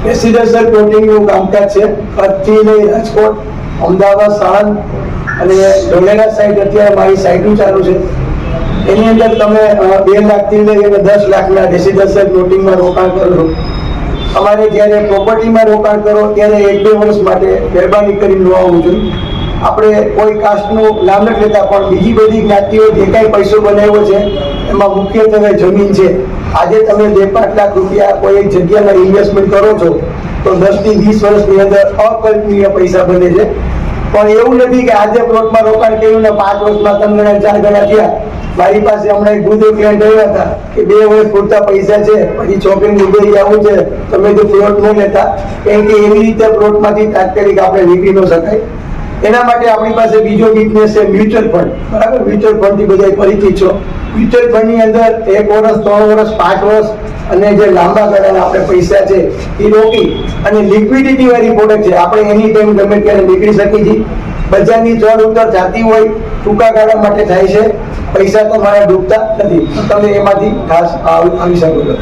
Residential પ્લોટિંગનું કામકાજ છે. કચ્છથી લઈ રાજકોટ, અમદાવાદ, સાણંદ અને ધોલેરા સાઈડ અત્યારે મારી સાઈડનું ચાલુ છે. એની અંદર તમે 2 લાખથી લઈ અને 10 લાખના રેસિડેન્શિયલ પ્લોટિંગમાં રોકાણ કરો છો. અમારે જ્યારે પ્રોપર્ટીમાં રોકાણ કરો ત્યારે 1-2 વર્ષ માટે મહેરબાની કરીને લો આવવું જોઈએ. આપણે કોઈ કાસ્ટનું નામ નથી લેતા, પણ બીજી બધી જ્ઞાતિઓ જે કાંઈ પૈસો બનાવ્યો છે એમાં મુખ્યત્વે જમીન છે. આજે તમે 2-5 લાખ રૂપિયા કોઈ એક જગ્યામાં ઇન્વેસ્ટમેન્ટ કરો છો તો 10 થી 20 વર્ષની અંદર અકલ્પનીય પૈસા બને છે. પણ એવું નથી કે આજે પ્લોટમાં રોકાણ કર્યું ને 5 વર્ષમાં 3 ગણા 4 ગણા થયા. મારી પાસે હમણાં એક ગુજર ક્લાયન્ટ આવ્યા હતા કે 2 વર્ષ પૂરતા પૈસા છે, પછી છોકરીને ઉભરી આવું છે, તમે તો પ્લોટ ન લેતા, કારણ કે એવી રીતે પ્લોટમાંથી તાત્કાલિક આપણે નીકળી ન શકાય. એના માટે આપણી પાસે બીજો બિઝનેસ છે મ્યુચ્યુઅલ ફંડ. બરાબર, મ્યુચ્યુઅલ ફંડથી બધા પરિચિત છો. મ્યુચ્યુઅલ ફંડની અંદર 1 વર્ષ, 3 વર્ષ, 5 વર્ષ અને જે લાંબા ગાળાના આપણે પૈસા છે એ રોકી અને લિક્વિડિટી વાળી પ્રોડક્ટ છે. આપણે એની ટાઈમ ગમે ત્યારે નીકળી શકીએ છીએ. બજારની ચઢ ઉતર જાતી હોય, ટૂંકા ગાળા માટે થાય છે. પૈસા તો મારા ડૂબતા નથી, તમે એમાંથી ખાસ આવી શકો છો.